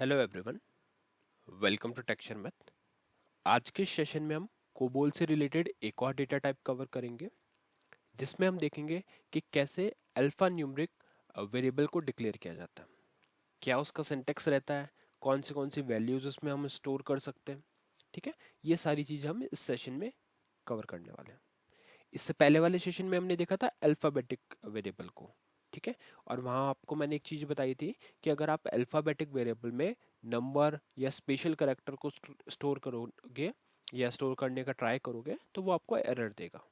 Hello everyone, welcome to texture math. आज के session में हम कोबोल से रिलेटेड एक और डेटा टाइप कवर करेंगे, जिसमें हम देखेंगे कि कैसे अल्फा न्यूमरिक वेरिएबल को डिक्लेयर किया जाता है, क्या उसका सिंटेक्स रहता है, कौन सी वैल्यूज उसमें हम स्टोर कर सकते हैं। ठीक है, ये सारी चीज़ें हम इस सेशन में कवर करने वाले हैं। इससे पहले वाले सेशन में हमने देखा था अल्फ़ाबेटिक वेरिएबल को। ठीक है, और वहाँ आपको मैंने एक चीज़ बताई थी कि अगर आप अल्फ़ाबेटिक वेरिएबल में नंबर या स्पेशल कैरेक्टर को स्टोर करोगे या स्टोर करने का ट्राई करोगे तो वो आपको एरर देगा।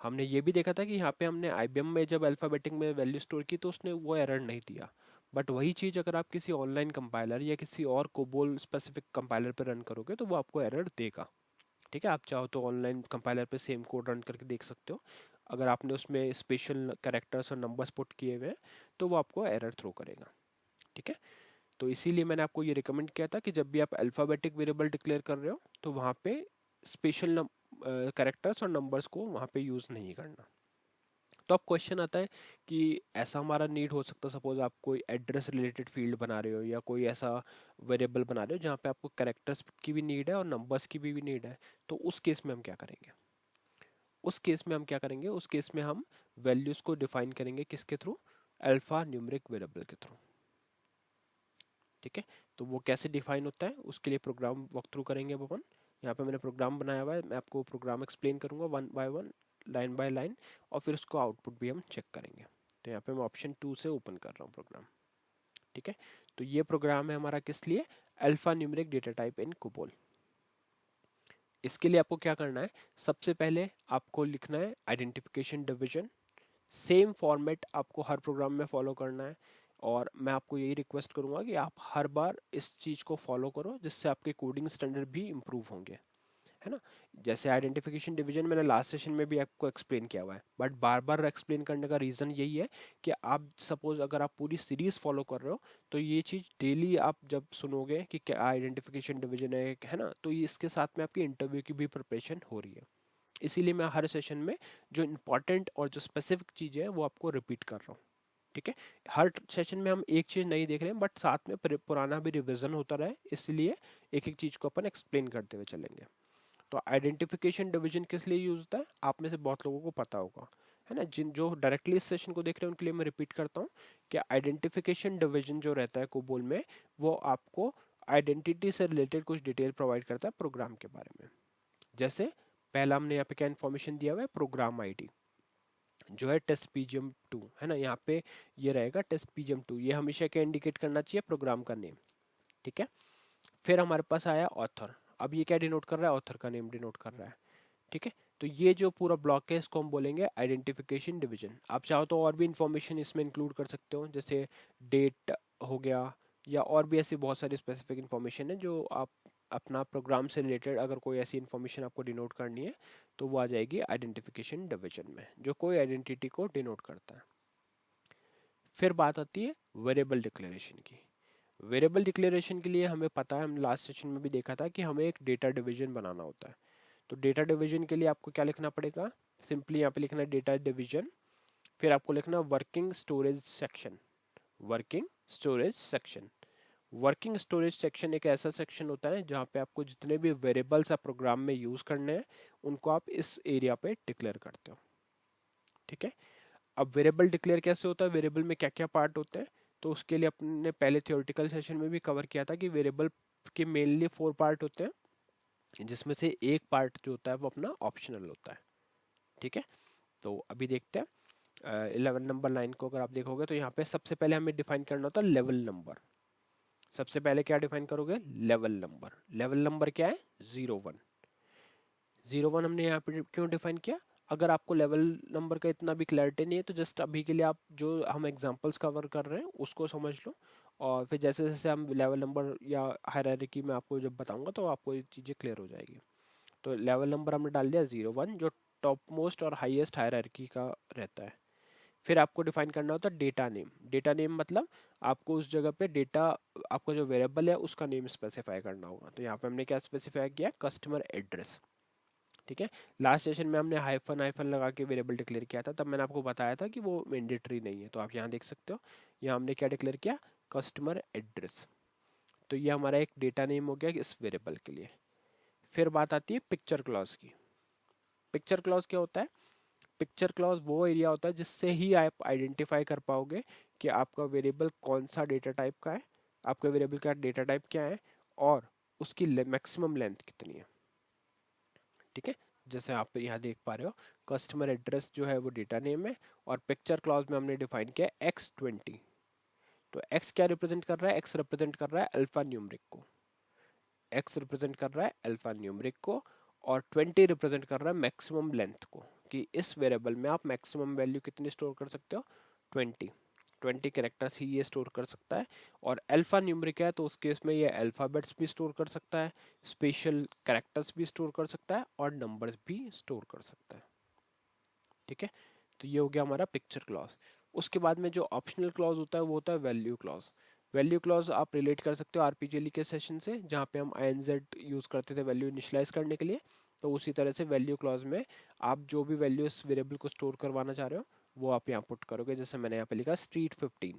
हमने ये भी देखा था कि यहाँ पे हमने आईबीएम में जब अल्फ़ाबेटिक में वैल्यू स्टोर की तो उसने वो एरर नहीं दिया। बट वही चीज़ अगर आप किसी ऑनलाइन कंपाइलर या किसी और कोबोल स्पेसिफिक कंपाइलर पर रन करोगे तो वो आपको एरर देगा। ठीक है, आप चाहो तो ऑनलाइन कंपाइलर पे सेम कोड रन करके देख सकते हो। अगर आपने उसमें स्पेशल कैरेक्टर्स और नंबर्स पुट किए हुए हैं तो वो आपको एरर थ्रो करेगा। ठीक है, तो इसीलिए मैंने आपको ये रिकमेंड किया था कि जब भी आप अल्फ़ाबेटिक वेरिएबल डिक्लेयर कर रहे हो तो वहाँ पे स्पेशल कैरेक्टर्स और नंबर्स को वहाँ पे यूज़ नहीं करना। तो अब क्वेश्चन आता है कि ऐसा हमारा नीड हो सकता है, सपोज आप कोई एड्रेस रिलेटेड फील्ड बना रहे हो या कोई ऐसा वेरिएबल बना रहे हो जहाँ पे आपको कैरेक्टर्स की भी नीड है और नंबर्स की भी नीड है। तो उस केस में हम क्या करेंगे? उस केस में हम वैल्यूज को डिफाइन करेंगे किसके थ्रू? अल्फा न्यूमेरिक वेरिएबल के थ्रू। ठीक है, तो वो कैसे डिफाइन होता है उसके लिए प्रोग्राम वॉक थ्रू करेंगे अब अपन। यहाँ पे मैंने प्रोग्राम बनाया हुआ है, मैं आपको प्रोग्राम एक्सप्लेन करूंगा one by one, line by line, और फिर उसको आउटपुट भी हम चेक करेंगे। तो यहाँ पे मैं ऑप्शन 2 से ओपन कर रहा हूँ प्रोग्राम। ठीक है, तो ये प्रोग्राम है हमारा किस लिए? Alpha numeric data type in COBOL. इसके लिए आपको क्या करना है? सबसे पहले आपको लिखना है आइडेंटिफिकेशन डिवीजन। सेम फॉर्मेट आपको हर प्रोग्राम में फॉलो करना है, और मैं आपको यही रिक्वेस्ट करूंगा कि आप हर बार इस चीज़ को फॉलो करो, जिससे आपके कोडिंग स्टैंडर्ड भी इम्प्रूव होंगे। है ना? जैसे आइडेंटिफिकेशन डिवीजन मैंने लास्ट सेशन में भी आपको एक्सप्लेन किया हुआ है, बट बार बार एक्सप्लेन करने का रीज़न यही है कि आप सपोज अगर आप पूरी सीरीज फॉलो कर रहे हो तो ये चीज़ डेली आप जब सुनोगे कि क्या आइडेंटिफिकेशन डिवीजन है ना, तो ये इसके साथ में आपकी इंटरव्यू की भी प्रिपरेशन हो रही है। इसीलिए मैं हर सेशन में जो इंपॉर्टेंट और जो स्पेसिफिक चीज़ें हैं वो आपको रिपीट कर रहा हूँ। ठीक है, हर सेशन में हम एक चीज़ नहीं देख रहे हैं, बट साथ में पुराना भी रिवीजन होता रहे, इसलिए एक एक चीज़ को अपन एक्सप्लेन करते हुए चलेंगे। तो आइडेंटिफिकेशन डिवीजन किस लिए यूज होता है आप में से बहुत लोगों को पता होगा, है ना? जिन जो डायरेक्टली इस सेशन को देख रहे हैं उनके लिए मैं रिपीट करता हूँ कि आइडेंटिफिकेशन डिवीजन जो रहता है कोबोल में, वो आपको आइडेंटिटी से रिलेटेड कुछ डिटेल प्रोवाइड करता है प्रोग्राम के बारे में। जैसे पहला हमने यहाँ पे क्या इन्फॉर्मेशन दिया हुआ है? प्रोग्राम आईडी जो है टेस्ट पीजीएम 2, है ना? यहाँ पे ये रहेगा टेस्ट पीजीएम 2, ये हमेशा क्या इंडिकेट करना चाहिए? प्रोग्राम का नेम। ठीक है, फिर हमारे पास आया ऑथर। अब ये क्या डिनोट कर रहा है? ऑथर का नेम डिनोट कर रहा है। ठीक है, तो ये जो पूरा ब्लॉक है इसको हम बोलेंगे आइडेंटिफिकेशन डिवीजन। आप चाहो तो और भी इंफॉर्मेशन इसमें इंक्लूड कर सकते हो, जैसे डेट हो गया, या और भी ऐसी बहुत सारी स्पेसिफिक इंफॉर्मेशन है जो आप अपना प्रोग्राम से रिलेटेड अगर कोई ऐसी इंफॉर्मेशन आपको डिनोट करनी है तो वो आ जाएगी आइडेंटिफिकेशन डिवीजन में, जो कोई आइडेंटिटी को डिनोट करता है। फिर बात आती है वेरिएबल डिक्लेरेशन की। वेरिएबल डिक्लेरेशन के लिए हमें पता है, हम लास्ट सेशन में भी देखा था कि हमें एक डेटा डिवीजन बनाना होता है। तो डेटा डिवीजन के लिए आपको क्या लिखना पड़ेगा? सिंपली यहाँ पे लिखना है डेटा डिवीजन, फिर आपको लिखना working storage section. Working storage section, working storage section एक ऐसा सेक्शन होता है जहाँ पे आपको जितने भी वेरिएबल्स आप प्रोग्राम में यूज करने हैं उनको आप इस एरिया पे डिक्लेयर करते हो। ठीक है, अब वेरिएबल डिक्लेयर कैसे होता है, वेरिएबल में क्या क्या पार्ट होते हैं, तो उसके लिए अपने पहले थियोरेटिकल सेशन में भी कवर किया था कि वेरिएबल के मेनली 4 पार्ट होते हैं, जिसमें से एक पार्ट जो होता है वो अपना ऑप्शनल होता है। ठीक है, तो अभी देखते हैं 11 नंबर लाइन को। अगर आप देखोगे तो यहाँ पे सबसे पहले हमें डिफाइन करना होता है लेवल नंबर। सबसे पहले क्या डिफाइन करोगे? Level number. लेवल नंबर क्या है? 01। 01 हमने यहाँ पे क्यों डिफाइन किया? अगर आपको लेवल नंबर का इतना भी क्लैरिटी नहीं है तो जस्ट अभी के लिए आप जो हम एग्जांपल्स कवर कर रहे हैं उसको समझ लो, और फिर जैसे जैसे हम लेवल नंबर या हायरार्की में आपको जब बताऊंगा तो आपको ये चीज़ें क्लियर हो जाएगी। तो लेवल नंबर हमने डाल दिया 01, जो टॉप मोस्ट और हाईएस्ट हायरार्की का रहता है। फिर आपको डिफाइन करना होता है डेटा नेम। डेटा नेम मतलब आपको उस जगह पे डेटा, आपका जो वेरिएबल है उसका नेम स्पेसिफाई करना होगा। तो यहाँ पे हमने क्या स्पेसिफाई किया? Customer address. ठीक है, लास्ट सेशन में हमने हाइफन हाइफन लगा के वेरिएबल डिक्लेयर किया था, तब मैंने आपको बताया था कि वो मैंडेटरी नहीं है। तो आप यहाँ देख सकते हो, यहाँ हमने क्या डिक्लेयर किया? Customer address. तो ये हमारा एक डेटा नेम हो गया इस वेरिएबल के लिए। फिर बात आती है पिक्चर क्लॉज की। पिक्चर क्लॉज क्या होता है? पिक्चर क्लॉज वो एरिया होता है जिससे ही आप आइडेंटिफाई कर पाओगे कि आपका वेरिएबल कौन सा डेटा टाइप का है, आपका वेरिएबल का डेटा टाइप क्या है और उसकी मैक्सिमम लेंथ कितनी है। ठीक है, जैसे आप यहाँ देख पा रहे हो कस्टमर एड्रेस जो है वो डेटा नेम है और पिक्चर क्लॉज में हमने डिफाइन किया x20। तो x क्या रिप्रेजेंट कर रहा है? x रिप्रेजेंट कर रहा है अल्फा न्यूमरिक को, x रिप्रेजेंट कर रहा है अल्फा न्यूमरिक को, और 20 रिप्रेजेंट कर रहा है मैक्सिमम लेंथ को, कि इस वेरिएबल में आप मैक्सिमम वैल्यू कितनी स्टोर कर सकते हो? 20 कैरेक्टर्स ही ये स्टोर कर सकता है। और अल्फा न्यूमरिक है तो उस केस में ये अल्फाबेट्स भी स्टोर कर सकता है, स्पेशल कैरेक्टर्स भी स्टोर कर सकता है और नंबर्स भी स्टोर कर सकता है। ठीक है, तो ये हो गया हमारा पिक्चर क्लॉज। उसके बाद में जो ऑप्शनल क्लॉज होता है वो होता है वैल्यू क्लॉज। वैल्यू क्लॉज आप रिलेट कर सकते हो आरपीजीएल के सेशन से, जहाँ पे हम INZ यूज करते थे वैल्यू इनिशियलाइज करने के लिए। तो उसी तरह से वैल्यू क्लॉज में आप जो भी वैल्यू इस वेरिएबल को स्टोर करवाना चाह रहे हो वो आप यहाँ पुट करोगे। जैसे मैंने यहाँ पे लिखा स्ट्रीट 15।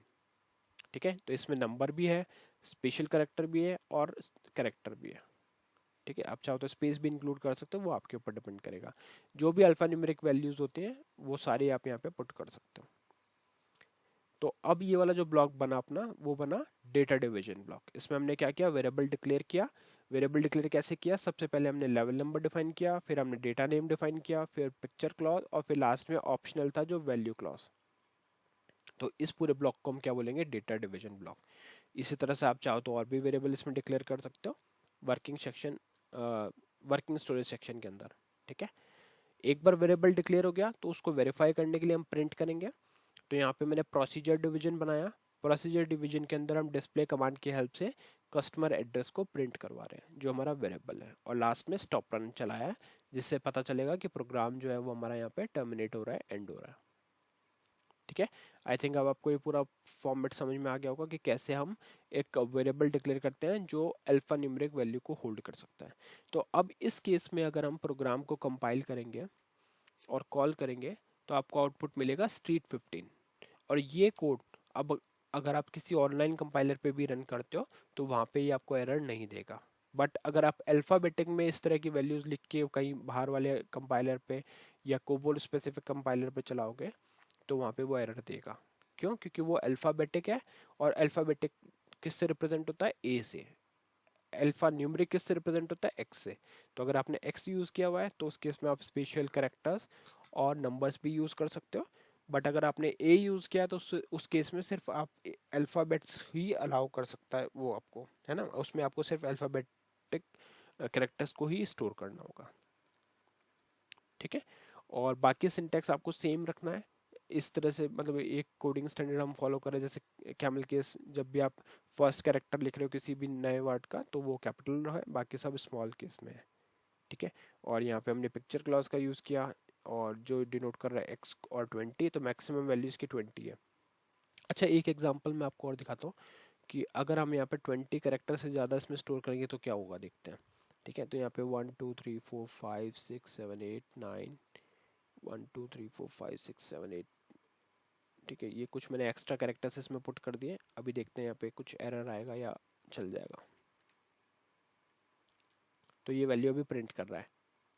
ठीक है, तो इसमें नंबर भी है, स्पेशल कैरेक्टर भी है और कैरेक्टर भी है। ठीक है, आप चाहो तो स्पेस भी इंक्लूड कर सकते हो, वो आपके ऊपर डिपेंड करेगा। जो भी अल्फा न्यूमेरिक वैल्यूज होते हैं वो सारे आप यहाँ पे पुट कर सकते हो। तो अब ये वाला जो ब्लॉक बना अपना वो बना डेटा डिवीजन ब्लॉक। इसमें हमने क्या किया? वेरिएबल डिक्लेयर किया। वेरिएबल डिक्लेयर कैसे किया? सबसे पहले हमने लेवल नंबर डिफाइन किया, फिर हमने डेटा नेम डिफाइन किया, फिर पिक्चर क्लॉज और फिर लास्ट में ऑप्शनल था जो वैल्यू क्लॉज। तो इस पूरे ब्लॉक को हम क्या बोलेंगे? Data division block. इसी तरह से आप चाहो तो और भी वेरिएबल इसमें डिक्लेयर कर सकते हो working section, working storage section के अंदर। ठीक है, एक बार वेरिएबल डिक्लेयर हो गया तो उसको वेरीफाई करने के लिए हम प्रिंट करेंगे। तो यहाँ पे मैंने प्रोसीजर डिवीजन बनाया। प्रोसीजर डिवीजन के अंदर हम डिस्प्ले कमांड की हेल्प से कस्टमर एड्रेस को प्रिंट करवा रहे हैं जो हमारा वेरिएबल है, और लास्ट में स्टॉप रन चलाया है जिससे पता चलेगा कि प्रोग्राम जो है वो हमारा यहाँ पे टर्मिनेट हो रहा है, एंड हो रहा है। ठीक है, आई थिंक अब आपको ये पूरा फॉर्मेट समझ में आ गया होगा कि कैसे हम एक वेरिएबल डिक्लेयर करते हैं जो अल्फा न्यूमेरिक वैल्यू को होल्ड कर सकता है। तो अब इस केस में अगर हम प्रोग्राम को कंपाइल करेंगे और कॉल करेंगे तो आपको आउटपुट मिलेगा स्ट्रीट 15। और ये कोड अब अगर आप किसी ऑनलाइन कंपाइलर पे भी रन करते हो तो वहाँ पे ये आपको एरर नहीं देगा। बट अगर आप अल्फाबेटिक में इस तरह की वैल्यूज लिख के कहीं बाहर वाले कंपाइलर पे या कोबोल स्पेसिफिक कंपाइलर पे चलाओगे तो वहाँ पे वो एरर देगा। क्यों? क्योंकि वो अल्फाबेटिक है, और अल्फाबेटिक किससे रिप्रेजेंट होता है? ए से। अल्फा न्यूमरिक किससे रिप्रेजेंट होता है? एक्स से। तो अगर आपने एक्स यूज किया हुआ है तो उस केस में आप स्पेशल कैरेक्टर्स और नंबर्स भी यूज कर सकते हो। बट अगर आपने ए यूज किया है तो उस केस में सिर्फ आप अल्फाबेट्स ही अलाउ कर सकता है वो आपको, है ना, उसमें आपको सिर्फ अल्फाबेटिक कैरेक्टर्स को ही स्टोर करना होगा। ठीक है, और बाकी सिंटेक्स आपको सेम रखना है। इस तरह से मतलब एक कोडिंग स्टैंडर्ड हम फॉलो करें, जैसे कैमल केस, जब भी आप फर्स्ट कैरेक्टर लिख रहे हो किसी भी नए वर्ड का तो वो कैपिटल है, बाकी सब स्मॉल केस में है। ठीक है, और यहाँ पे हमने पिक्चर क्लॉज का यूज़ किया और जो डिनोट कर रहा है x और 20, तो मैक्सिमम वैल्यू इसकी 20 है। अच्छा, एक एग्जांपल मैं आपको और दिखाता हूँ कि अगर हम यहाँ पे 20 कैरेक्टर से ज़्यादा इसमें स्टोर करेंगे तो क्या होगा, देखते हैं। ठीक है, तो यहाँ पे 1 2 3 4 5 6 7 8 9, 1 2 3 4 5 6 7 8। ठीक है, ये कुछ मैंने एक्स्ट्रा कैरेक्टर्स इसमें पुट कर दिए। अभी देखते हैं यहाँ पे कुछ एरर आएगा या चल जाएगा। तो ये वैल्यू अभी प्रिंट कर रहा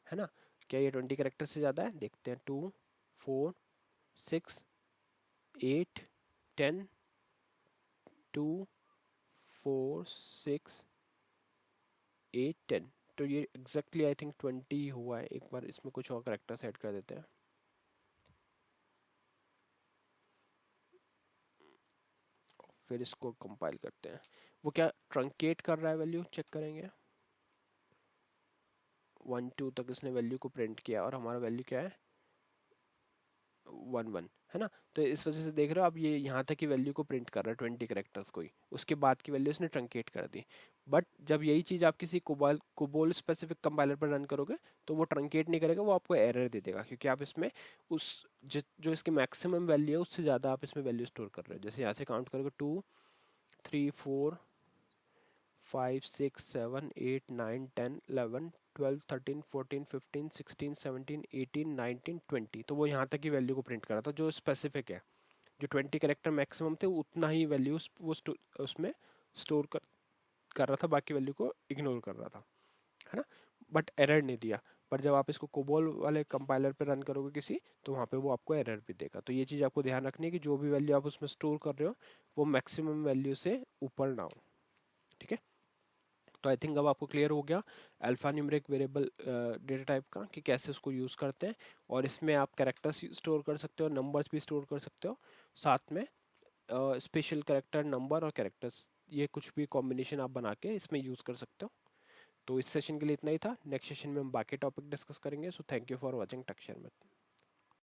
है ना? क्या ये 20 कैरेक्टर से ज़्यादा है? देखते हैं। 2 4 6 8 10, 2 4 6 8 10। तो ये एग्जैक्टली आई थिंक 20 हुआ है। एक बार इसमें कुछ और कैरेक्टर्स ऐड कर देते हैं। फिर इसको कंपाइल करते हैं। वो क्या ट्रंकेट कर रहा है वैल्यू, चेक करेंगे। 1 2 तक इसने वैल्यू को प्रिंट किया और हमारा वैल्यू क्या है? 1 1, है ना? तो इस वजह से देख रहे हो आप, ये यहाँ तक की वैल्यू को प्रिंट कर रहा है 20 कैरेक्टर्स को ही, उसके बाद की वैल्यू इसने ट्रंकेट कर दी। बट जब यही चीज़ आप किसी कोबोल स्पेसिफिक कंपाइलर पर रन करोगे तो वो ट्रंकेट नहीं करेगा, वो आपको एरर दे देगा, क्योंकि आप इसमें उस जो इसकी मैक्सिमम वैल्यू है उससे ज़्यादा आप इसमें वैल्यू स्टोर कर रहे हो। जैसे यहाँ से काउंट करोगे 2 3 4 5 6 7 8 9 10 11 12 13 14 15 16 17 18 19 20। तो वो यहाँ तक की वैल्यू को प्रिंट करा था जो स्पेसिफिक है। जो 20 कैरेक्टर मैक्सिमम थे उतना ही वैल्यू उसमें स्टोर कर रहा था, बाकी वैल्यू को इग्नोर कर रहा था, है ना, बट एरर नहीं दिया। पर जब आप इसको कोबोल वाले कंपाइलर पे रन करोगे किसी, तो वहाँ पे वो आपको एरर भी देगा। तो ये चीज़ आपको ध्यान रखनी है कि जो भी वैल्यू आप उसमें स्टोर कर रहे हो वो मैक्सिमम वैल्यू से ऊपर ना हो, ठीक है। तो आई थिंक अब आपको क्लियर हो गया alpha numeric variable data type का, कि कैसे उसको यूज़ करते हैं। और इसमें आप कैरेक्टर्स स्टोर कर सकते हो, नंबर्स भी स्टोर कर सकते हो, साथ में स्पेशल कैरेक्टर, नंबर और कैरेक्टर्स, ये कुछ भी कॉम्बिनेशन आप बना के इसमें यूज़ कर सकते हो। तो इस सेशन के लिए इतना ही था। नेक्स्ट सेशन में हम बाकी टॉपिक डिस्कस करेंगे। So thank you for watching tech share में।